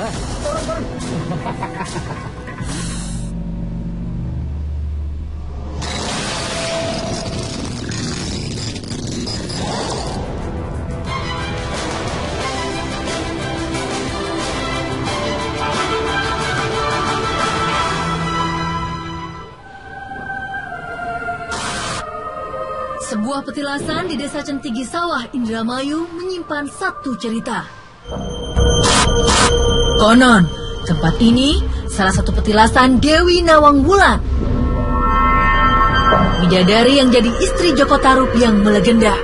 Sebuah petilasan di desa Centigi Sawah, Indramayu menyimpan satu cerita. Konon, tempat ini salah satu petilasan Dewi Nawang Wulan, bidadari yang jadi istri Joko Tarub yang melegenda.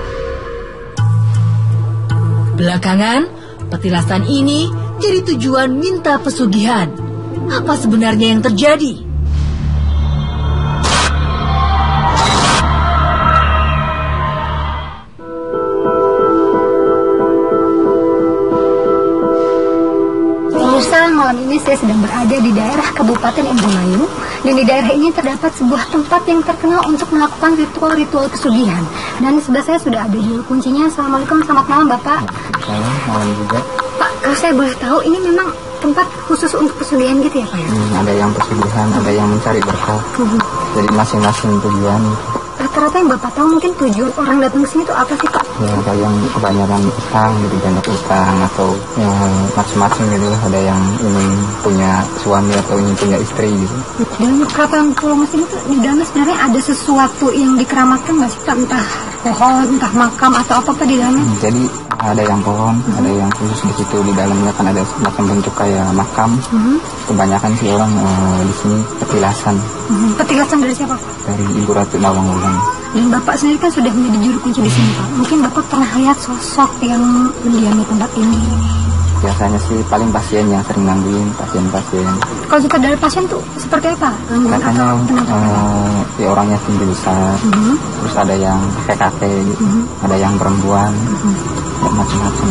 Belakangan, petilasan ini jadi tujuan minta pesugihan. Apa sebenarnya yang terjadi? Malam ini saya sedang berada di daerah Kabupaten Indramayu, dan di daerah ini terdapat sebuah tempat yang terkenal untuk melakukan ritual-ritual pesugihan. Dan di sebelah saya sudah ada juru kuncinya. Assalamualaikum, selamat malam Bapak. Selamat malam juga. Pak, kalau saya boleh tahu, ini memang tempat khusus untuk pesugihan gitu ya Pak ya? Ada yang pesugihan, ada yang mencari berkah. Jadi masing-masing tujuan. Rata-rata yang Bapak tahu mungkin tujuan orang datang ke sini itu apa sih Pak? Ya, ada yang kebanyakan utang, jadi banyak utang, atau yang macam-macam gitu. Ada yang ingin punya suami atau ingin punya istri gitu. Dan keraton Pulau Mas ini tuh di dalamnya sebenarnya ada sesuatu yang dikeramatkan nggak sih Pak? Entah pohon, entah makam atau apa di dalamnya? Jadi ada yang pohon, ada yang khusus di situ. Di dalamnya kan ada macam bentuk kayak makam. Kebanyakan sih orang di sini petilasan. Petilasan dari siapa Pak? Dari Ibu Ratu Nawang Wulan. Dan Bapak sendiri kan sudah menjadi juru kunci di sini Pak. Mungkin Bapak pernah lihat sosok yang mendiami tempat ini? Biasanya sih paling pasien yang sering gangguin, pasien-pasien. Kalau suka dari pasien tuh seperti apa? Katanya ya orangnya tinggi besar, terus ada yang kakek-kakek gitu, ada yang perempuan, macam-macam.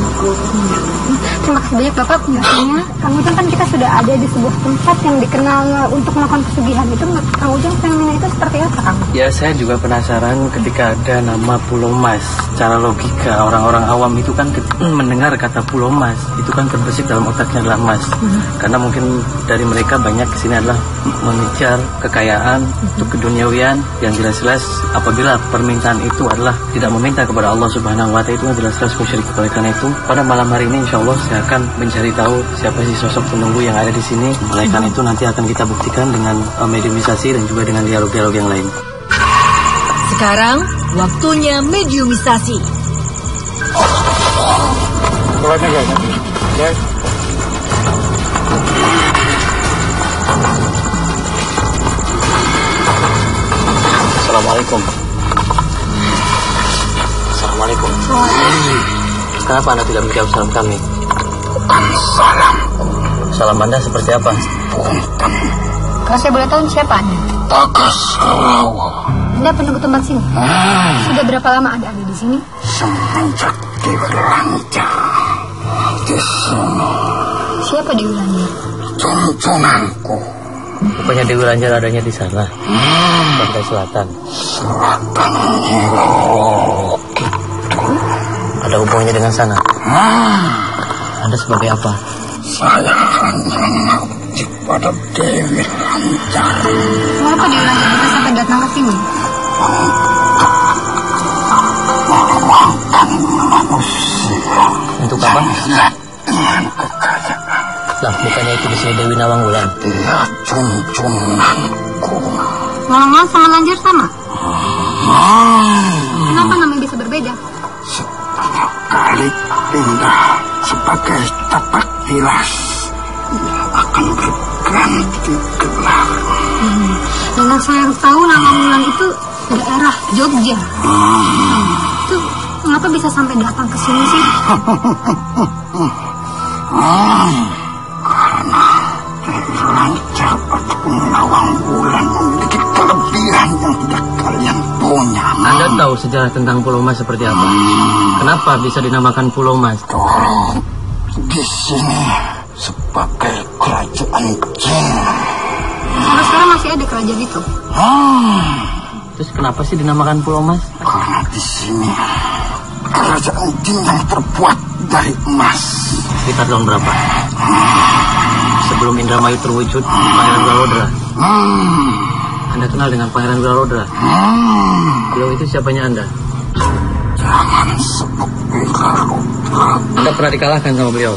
Terima kasih banyak Bapak penjelasannya. Kang Ujang, kan kita sudah ada di sebuah tempat yang dikenal untuk melakukan pesugihan. Itu Kang Ujang fenomena itu seperti apa Kang? Ya, saya juga penasaran ketika ada nama Pulau Mas. Secara logika orang-orang awam itu kan mendengar kata Pulau Mas, itu kan terbesit dalam otaknya adalah emas. Karena mungkin dari mereka banyak kesini adalah mengejar kekayaan untuk keduniawian, yang jelas-jelas apabila permintaan itu adalah tidak meminta kepada Allah Subhanahu wa Ta'ala, itu jelas-jelas musyrik. Oleh karena itu pada malam hari ini insya Allah saya akan mencari tahu siapa sih sosok penunggu yang ada di sini. Oleh karena itu nanti akan kita buktikan dengan mediumisasi dan juga dengan dialog-dialog yang lain. Sekarang waktunya mediumisasi. Assalamualaikum. Assalamualaikum. Kenapa Anda tidak menjawab salam kami? Bukan salam. Salam Anda seperti apa? Punten. Kalau saya boleh tahu siapa Anda? Tagasrawa. Anda penunggu tempat sini? Sudah berapa lama Anda ada di sini? Semenjak Dewi Lanjar di sini. Siapa Dewi Lanjar? Junjunganku. Rupanya Dewi Lanjar adanya di sana, pantai selatan. Selatan Nyiroh. Ada hubungannya dengan sana? Anda sebagai apa? Saya hanya mengabdi pada Dewi Lanjar. Kenapa Dewi Lanjar bisa sampai datang ke sini? Meluangkan manusia. Untuk apa? Dengan kekayaan. Lah, bukannya itu di sini Dewi Nawang Wulan? Dia junjunganku. Malam-malam sama Lanjar sama? Kenapa namanya bisa berbeda? Setiap kali pindah sebagai tapak tilas, ia akan berganti gelar. Dan saya tahu nama Wulan itu daerah Jogja. Itu kenapa bisa sampai datang ke sini sih? Karena Dewi Lanjar ataupun Nawang Wulan memiliki kelebihan yang tidak kalian punya. Anda tahu sejarah tentang Pulau Mas seperti apa? Kenapa bisa dinamakan Pulau Mas? Di sini sebagai kerajaan jin. Sampai sekarang masih ada kerajaan itu? Terus kenapa sih dinamakan Pulau Mas? Karena di sini kerajaan jin yang terbuat dari emas. Sekitar tahun berapa? sebelum Indramayu terwujud Pangeran Balarodra. Anda kenal dengan Pangeran Balarodra? Beliau itu siapanya Anda? Jangan sebut Balarodra. Anda pernah dikalahkan sama beliau?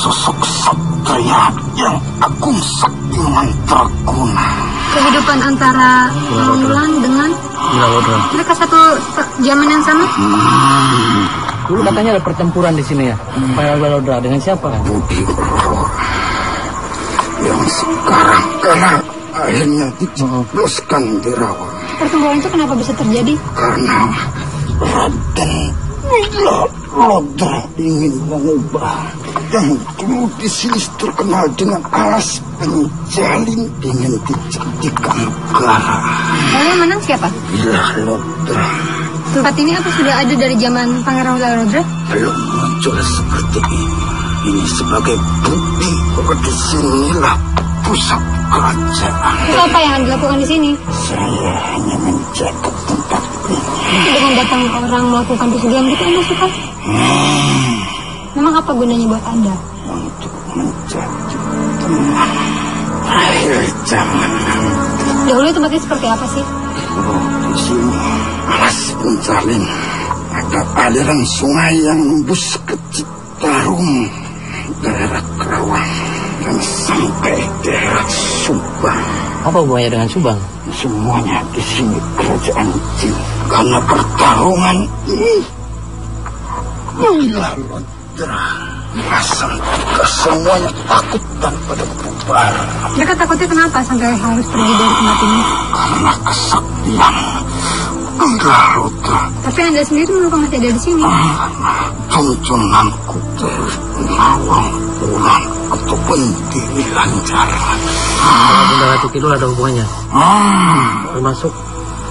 Sosok satria yang agung sakti mantraguna. Kehidupan antara Wulan dengan Balarodra. mereka satu zaman yang sama? Dulu katanya ada pertempuran di sini ya. Pangeran Balarodra dengan siapa kan? Budi yang sekarang karena akhirnya dijebloskan di rawa. Pertempuran itu kenapa bisa terjadi? Karena Raden Balarodra ingin mengubah yang dulu di sini terkenal dengan alas penjalin, ingin dijadikan negara. Lalu yang menang siapa? Balarodra. Tempat ini apa sudah ada dari zaman Pangeran Balarodra? Belum muncul seperti ini. Ini sebagai bukti bahwa di sinilah pusat kerajaan. Itu apa yang dilakukan di sini? Saya hanya menjaga tempat ini. Dengan datang orang melakukan pesugihan gitu Anda suka? Memang apa gunanya buat Anda? Untuk menjadi teman akhir zaman nanti. Dahulu tempatnya seperti apa sih? Di sini alas penjalin, ada aliran sungai yang nembus ke Citarum, daerah Kerawang, dan sampai daerah Subang. Apa hubungannya dengan Subang? Semuanya di sini kerajaan jin. Karena pertarungan ini, Balarodra pasang juga semuanya takut dan pada bubar. Mereka takutnya kenapa sampai harus pergi dari tempat ini? Karena kesaktian Balarodra. Tapi Anda sendiri kenapa masih ada di sini? Tuntunanku dari Nawang Wulan atau Pendiri Lancar. Sama Bunda Ratu Kidul ada hubungannya? Termasuk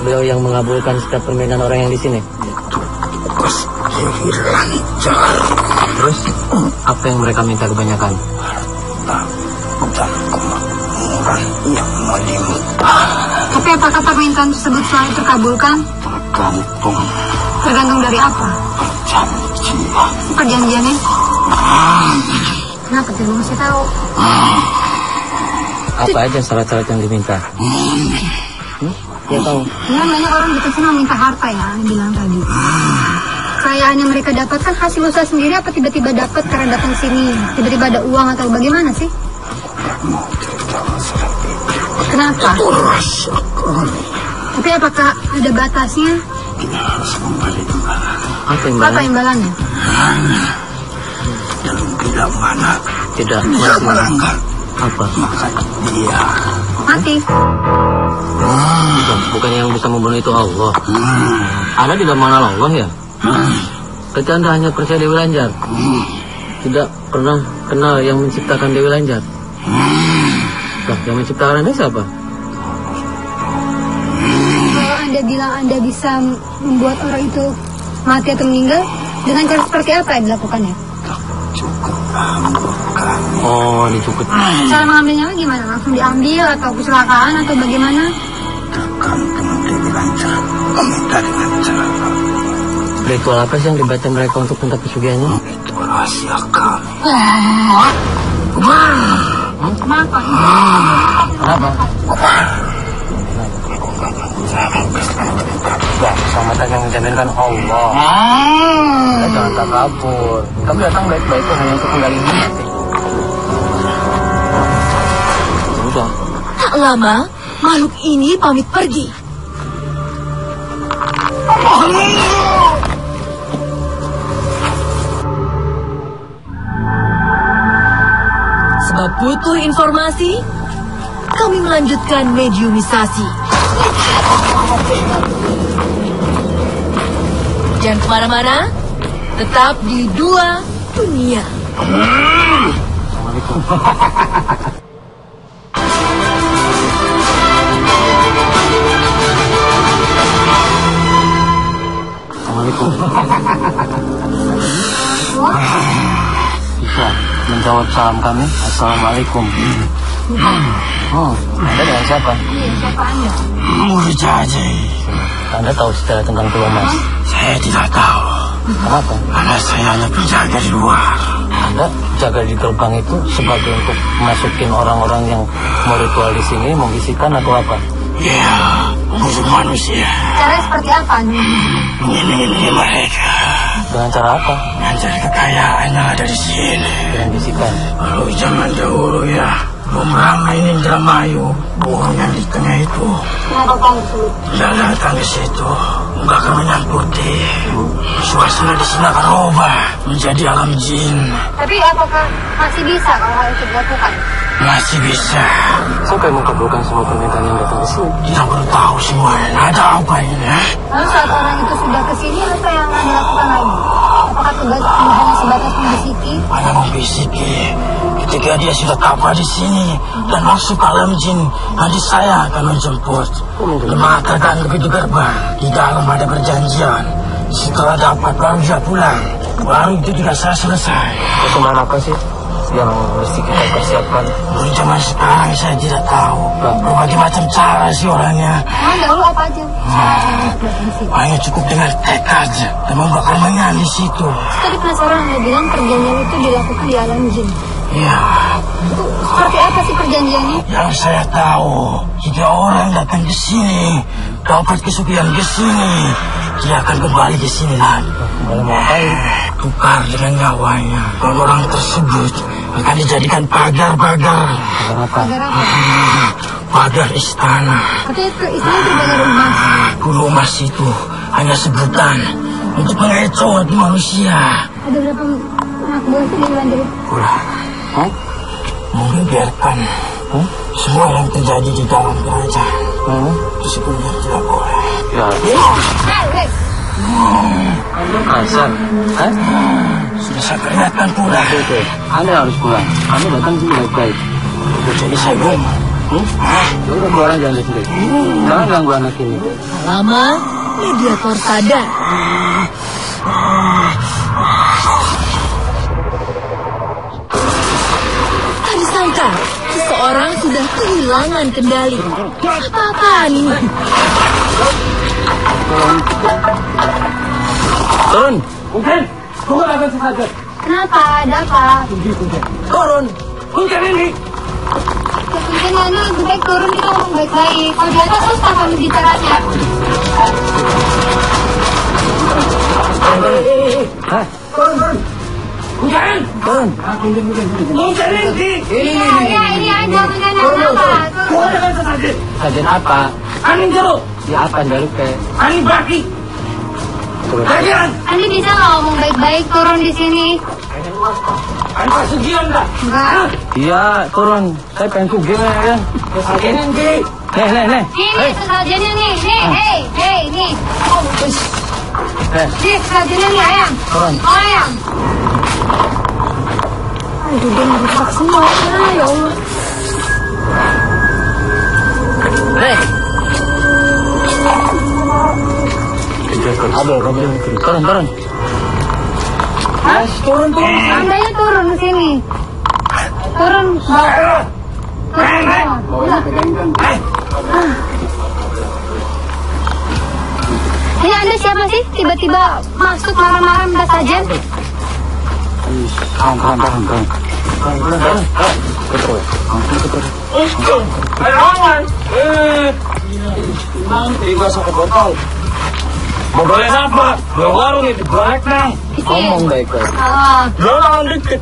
beliau yang mengabulkan setiap permintaan orang yang di sini. Itu tugas Pendiri Lancar. Terus apa yang mereka minta kebanyakan? Harta dan kemakmuran yang melimpah. Tapi apakah permintaan tersebut selalu terkabulkan? Tergantung dari apa? Perjanjian. Perjanjiannya? Kenapa tidak mau saya tahu? Apa aja syarat-syarat yang diminta? Ya tahu. Ya banyak orang di sini meminta harta ya, yang bilang tadi. Kekayaan yang mereka dapatkan hasil usaha sendiri apa tiba-tiba dapat karena datang sini? Tiba-tiba ada uang atau bagaimana sih? Kenapa? Tapi apakah ada batasnya? Kita harus memberi imbalan. Apa imbalannya? Dan bila mana Tidak. dia melanggar, Apa? maka dia Mati. Bukan yang bisa membunuh itu Allah. Anda tidak mengenal Allah ya? Berarti Anda hanya percaya Dewi Lanjar. Tidak pernah kenal yang menciptakan Dewi Lanjar. Nah, yang menciptakan Anda siapa? Kalau Anda bilang Anda bisa membuat orang itu mati atau meninggal, dengan cara seperti apa yang dilakukannya? cukup bukan. Oh, dicukut. Cara mengambilnya gimana? Langsung diambil atau kecelakaan atau bagaimana? Tergantung Dewi Lancar meminta dengan cara Ritual apa sih yang dibaca mereka untuk minta pesugihannya? itu rahasia kami. Kenapa? Kenapa? Ya, keselamatan yang menjaminkan Allah. Jangan takabur. Kamu datang baik-baik hanya untuk menggali hati. Sudah. Tak lama, makhluk ini pamit pergi. Sebab butuh informasi, kami melanjutkan mediumisasi. Jangan kemana-mana, tetap di Dua Dunia. Assalamualaikum. Bisa menjawab salam kami. Assalamualaikum. Oh, Anda dengan siapa? Iya, siapa Anda? Murjadi. Anda tahu secara tentang Pulau Mas? Saya tidak tahu. Kenapa? Karena saya hanya penjaga di luar. Anda jaga di gerbang itu sebagai untuk masukin orang-orang yang mau ritual di sini, membisikan atau apa? Ya, musuh manusia. Caranya seperti apa nih? Ini mereka. Dengan cara apa? Dengan cara kekayaan yang ada di sini. Dengan bisikan. Kalau zaman dahulu ya, Ramai ini Indramayu, buang yang di tengah itu. Kenapa kamu sulit? Dia datang ke situ, nggak akan menyangkuti. Suasana di sini akan rubah menjadi alam jin. Tapi apakah masih bisa kalau hal itu dilakukan? Masih bisa. Siapa yang mengabulkan semua permintaan yang datang ke sini? Kita perlu tahu semuanya. Ada apa ini? Lalu saat orang itu sudah kesini, apa yang akan dilakukan lagi? Apakah tugas hanya sebatas membisiki? Hanya membisiki. Ketika dia sudah tabah di sini dan masuk ke alam jin, nanti saya akan menjemput. Mengatakan ke pintu gerbang. Di dalam ada perjanjian. Setelah dapat baru dia pulang. Baru itu juga saya selesai. Persembahan apa sih yang mesti kita persiapkan? Untuk zaman sekarang saya tidak tahu. Berbagai macam cara sih orangnya. Dahulu apa aja? Hanya cukup dengan tekad dan membakar menyan di situ. Tadi penasaran Anda bilang perjanjian itu dilakukan di alam jin. Iya. Seperti apa sih perjanjiannya? Yang saya tahu, jika orang datang ke sini, dapat kesukian ke sini, dia akan kembali ke sini lagi. Kalau mau ngapain? Tukar dengan nyawanya. Dan orang tersebut akan dijadikan pagar-pagar. Agar apa? Pagar istana. Katanya istana itu banyak emas. Dulu emas itu hanya sebutan untuk mengecoh hati manusia. Ada berapa anak buah itu di Lanjut? Ulah. Mungkin biarkan semua yang terjadi di dalam kerajaan. Sebenarnya tidak boleh. Ya. Anda kasar. Sudah saya peringatkan pula. Oke. Anda harus pulang. Anda datang sini baik-baik. Jadi saya belum. Ya udah keluar aja Anda sendiri. Jangan ganggu anak ini. Lama, mediator sadar. Tak disangka, seseorang sudah kehilangan kendali. Apa-apaan ini? Turun. Mungkin. Turun akan saja. Kenapa? Ada apa? Turun. Mungkin ini. Mungkin Anda lebih baik turun, kita ngomong baik-baik. Kalau di atas susah kami bicaranya. Hah? Mungkin. Turun. Mungkin ini. Iya, ini aja. Mungkin apa? Turun akan saja. Sajen apa? Aning jeruk. Ya apa jaluk ke? Aning baki. Turun. Bagian. Anda bisa nggak ngomong baik-baik turun di sini? Aning pasugian dah. Enggak. Iya, turun. Saya pengen sugih ya kan. Aning ki. Nih. Ini sesajennya nih. Hei, nih. Nih, sesajennya nih, ayam. Turun. Oh, ayam. Aduh, dia merusak semua. Ya Allah. Turun. Turun. Andanya turun ke sini. Turun. Ini Anda siapa sih? Tiba-tiba masuk marah-marah minta saja. Tahan. Tiga sakit botol. Botolnya apa? Dua warung itu balik nang. Ngomong baik-baik. Dua lawan dikit.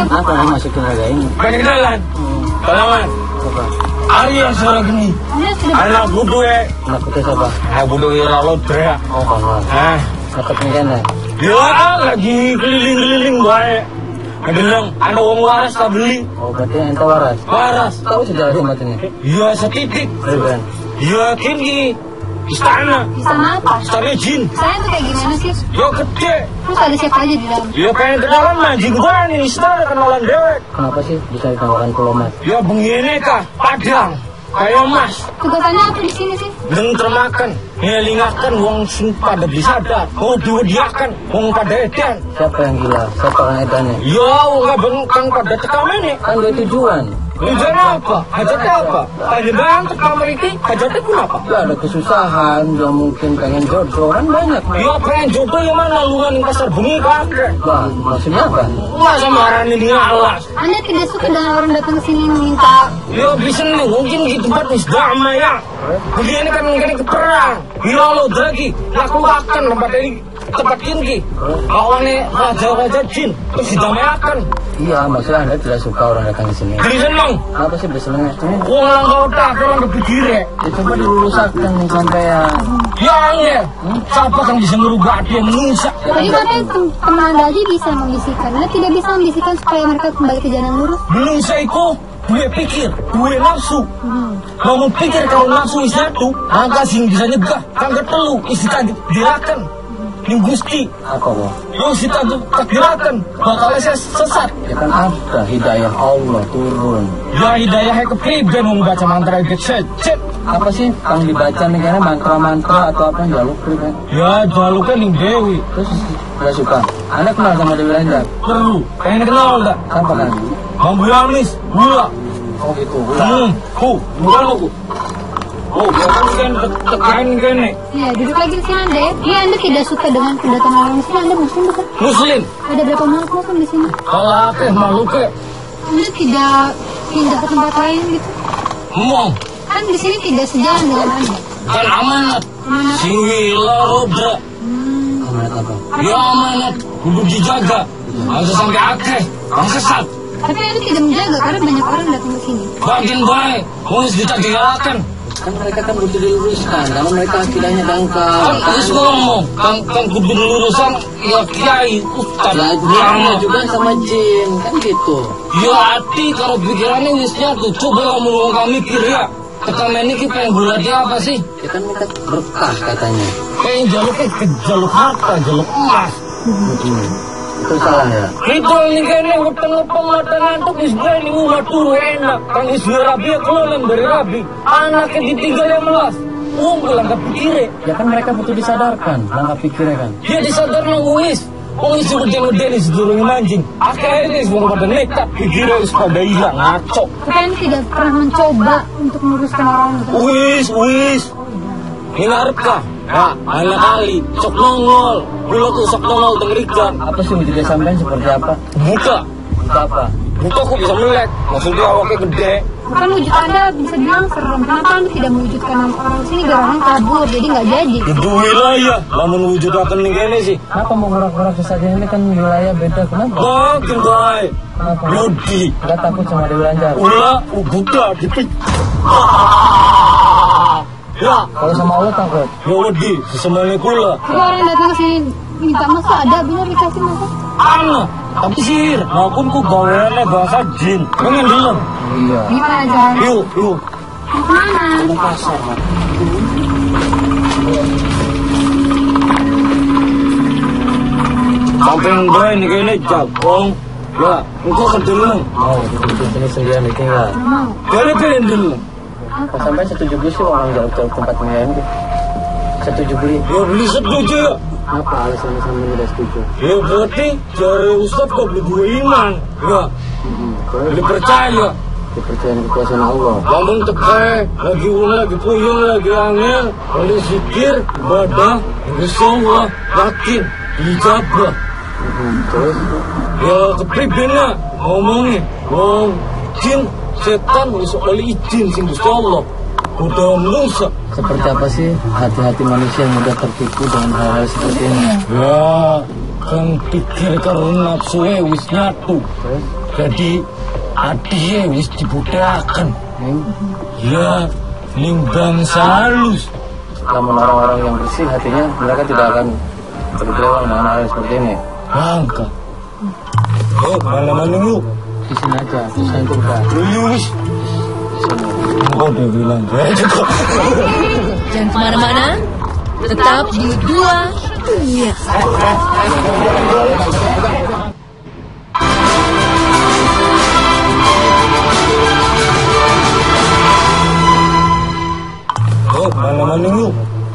Apa yang masukin harga ini? Banyak jalan. Kalawan. Apa? Ari yang suara gini. Anda sudah Anak budu Anak putih siapa? budu lalu teriak. Oh, kawan. Dapat mengkena. Ya lagi keliling-keliling baik. Ngedeleng, ada uang waras tak beli. Oh, berarti ente waras. Waras. Tahu sejarah rumah ini? Ya setitik. Bukan. Ya kini. Istana. sama apa? Istana jin. Saya tuh kayak gimana sih? Ya gede. Terus ada siapa aja di dalam? Ya pengen kenalan mah jin gua nih istana kenalan dewek. Kenapa sih bisa ditawarkan Pulau Mas? Ya begini kah, Padang. Kayak mas. Tugasannya apa di sini sih? Dan termakan. Ngelingakan wong sing pada disadar. Mau diwediakan wong pada edan. Siapa yang gila? Siapa orang edannya? Ya wong gak bengkang pada tekaman nih. Kan dia tujuan. Tujuannya apa? Hajatnya apa? Tanya bang, kamar ini hajatnya pun apa? Ya ada kesusahan, ya mungkin pengen jodoh kan banyak. Ya pengen jodoh yang mana lu kan pasar bunyi kan? Wah, maksudnya apa? Masa marah ini ngalas? Anda tidak suka dengan orang datang ke sini meminta? Ya bisa nih, mungkin di tempat damai ya. Begini kan mungkin ke perang. Hilang lo lagi, laku akan tempat ini. Tempat ini, awalnya raja-raja jin, terus didamaikan. Iya, maksudnya Anda tidak suka orang datang ke sini. Jadi seneng. Apa sih bersenang? Orang kota, orang kepikir ya. Ya coba diluruskan nih sampean. Ya, siapa kan bisa merubah dia menusak? Jadi mana teman Anda aja bisa membisikkan. Anda tidak bisa membisikkan supaya mereka kembali ke jalan lurus. Menusak itu, gue pikir, gue nafsu. Bangun pikir kalau nafsu isi itu, angka sih bisa nyegah. Kan ketelu, isi tadi dirakan. Yang gusti, Apa kok? yang kita takdirakan, bakalnya saya sesat. Ya kan ada hidayah Allah turun. Ya hidayahnya kepriben membaca mantra itu cet. Apa sih yang dibaca nih karena mantra-mantra atau apa yang jaluk kan? Ya jaluknya ning Dewi. Terus nggak suka. Anda kenal sama Dewi Lanjar? Perlu, pengen kenal tak? Siapa kan? Bambu Yamis, gula. Oh gitu. Bukan aku. Oh, bukan tekan kene. Ya, duduk lagi di sini Anda ya. Ini Anda tidak suka dengan kedatangan orang Muslim. Anda Muslim bukan? Muslim. Ada berapa makhluk Muslim di sini? Kalau aku makhluk ke, Anda tidak pindah ke tempat lain gitu? ngomong. Kan di sini tidak sejalan dengan Anda. Kan amanat. Singila robra. Amanat apa? Ya amanat. Kudu dijaga. Harus sampai akhir. Bang sesat. Tapi Anda tidak menjaga karena banyak orang datang ke sini. Bagian baik. Harus ditakdirkan. Kan mereka kan butuh diluruskan karena mereka akidahnya dangkal. Kan harus ngomong. Kan kudu lulusan ya kiai ustad. Ya Lama juga sama jin kan gitu. ya hati kalau pikirannya wisnya tuh. Coba kamu ngomong mikir ya. Ketama ini kita pengen bulatnya apa sih? Ya kan minta berkah katanya. Kayak jaluknya ke jaluk harta, jaluk emas. Itu salah ya. Itu ini kayaknya hutang mata ngantuk isbra ini umat tuh enak. Kan isbra rabi ya keluar dari rabi. Anaknya ditinggal yang melas. Pulang ke pikirnya. Ya kan mereka butuh disadarkan langkah pikirnya kan. Dia disadar nang uis. Uis udah sedulurnya mancing. Akhirnya semua pada nekat. Pikirnya pada hilang ngaco. Tapi Anda tidak pernah mencoba untuk meluruskan orang itu. Uis. Hinarkah? Nah, anak kali, sok nongol. Dulu tuh sok nongol dengerikan. Apa sih wujudnya sampean seperti apa? Buka. Buka apa? Buka aku bisa melek. Maksudnya awaknya gede. Bukan wujud Anda bisa bilang serem. Kenapa Anda tidak mewujudkan orang sini biar orang kabur jadi nggak jadi? Itu wilayah. Lamun wujud akan nih kayaknya sih. Kenapa mau gerak-gerak sesajen ini kan wilayah beda kenapa? Makin baik. Kenapa? Lodi. Gak takut sama Dewi Lanjar? Ulah, buka, dipik. Ya, Kalau sama Allah takut? ya wedi, semuanya kula. Jika orang datang ke sini minta masa ada benar dikasih masa? Ana, tapi sihir. Maupun ku gaweannya bahasa jin. Pengen dulu. Iya. Gimana caranya? Yuk. Mau kemana? Sampai yang gue ini kayaknya jagong. Ya, engkau kedeleng. Mau di sini sendirian ditinggal. Mau. Boleh pengen dulu. Pas sampai setuju beli sih orang jauh-jauh tempat main gitu. Setuju beli. Ya beli setuju ya. Apa alasannya sama tidak setuju? Ya berarti cari Ustadz kok beli dua iman. Ya, beli percaya. Kepercayaan kekuasaan Allah. Ngomong teke, lagi ulah, lagi puyeng, lagi angin. Lagi zikir, ibadah, insya yakin, dijabah. Terus Ya kepribadiannya ngomongnya, wong jin, setan, besok kali izin sing Gusti Allah. Udah menusa. seperti apa sih hati-hati manusia yang mudah tertipu dengan hal-hal seperti ini? Ya, kan pikir karena nafsu wis nyatu. Jadi adie wis dibudakan. Ya, ning bangsa halus. Namun orang-orang yang bersih hatinya mereka tidak akan berkelewang dengan hal seperti ini. Bangka. Mana-mana lu? Di sini aja, di sini juga. Lu wis. Engkau udah bilang, juga. Jangan kemana-mana, tetap di Dua Dunia. Mana-mana lu?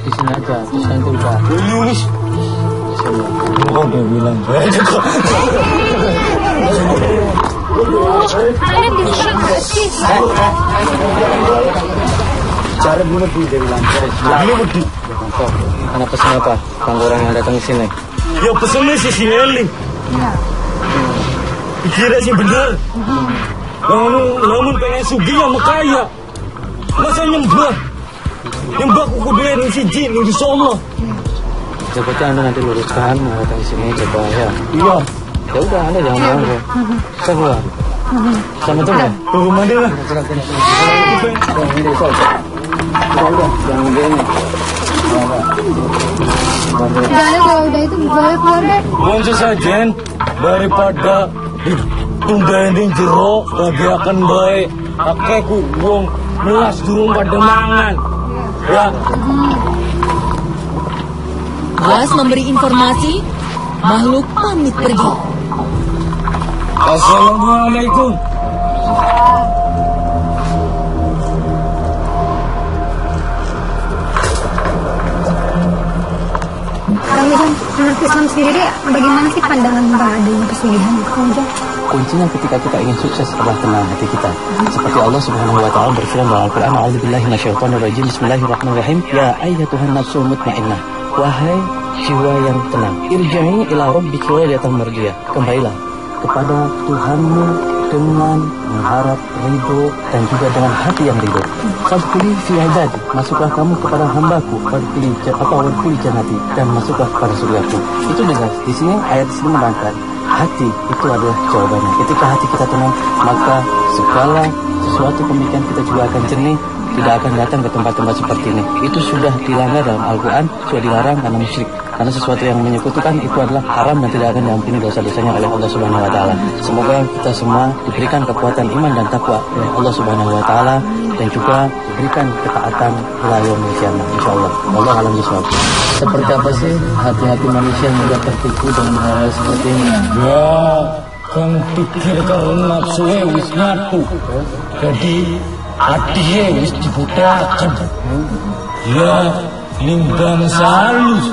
Di sini aja, di sini juga. Lu wis. Engkau udah bilang, juga. Kalian bisa Cara bunuh di dari lantai. Bunuh di. Anak pesan apa? Kang orang yang datang ke sini. Ya pesannya si Eli. Kira sih benar. Namun pengen sugih sama kaya. Masa nyembah kuku duit si jin insya Allah. Coba Anda nanti luruskan datang ke sini coba ya. Iya. Ya udah Anda jangan ngomong. Saya keluar. Sama tuh ya. Rumah dia lah. Jangan kalau udah itu boleh keluar deh. Bonsu saja daripada ditunggain jero bagi akan baik. Aku wong melas durung pada mangan. Ya. Buas memberi informasi, makhluk pamit pergi. Assalamualaikum. Kang Ujang, menurut Islam sendiri bagaimana sih pandangan tentang adanya pesugihan, Kang Ujang? Kuncinya ketika kita ingin sukses adalah tenang hati kita. Seperti Allah Subhanahu wa taala berfirman dalam Al-Qur'an, "A'udzubillahi minasyaitonirrajim. Bismillahirrahmanirrahim. Ya ayyatuhan nafsul mutmainnah." Wahai jiwa yang tenang, irji'i ila rabbiki radiyatan mardiyah. Kembalilah kepada Tuhanmu dengan mengharap ridho dan juga dengan hati yang ridho. Fadkhuli fi ibadi, masuklah kamu kepada hambaku. Fadkhuli jannati, dan masuklah kepada surgaku. Itu jelas. Di sini ayat di sini menerangkan hati itu adalah jawabannya. Ketika hati kita tenang, maka segala sesuatu pemikiran kita juga akan jernih, tidak akan datang ke tempat-tempat seperti ini. Itu sudah dilanggar dalam Al-Quran, sudah dilarang karena musyrik. Karena sesuatu yang menyekutukan itu adalah haram dan tidak akan diampuni dosa-dosanya oleh Allah Subhanahu wa taala. Semoga kita semua diberikan kekuatan iman dan takwa oleh Allah Subhanahu wa taala dan juga diberikan ketaatan ila yaumil qiyamah insyaallah. Allah alam bisawab. Seperti apa sih hati-hati manusia yang mudah tertipu dengan hal seperti ini? Ya, kang pikir karena nafsunya wis nyatu. Jadi hatinya wis dibutakan. Ya, limbang salus.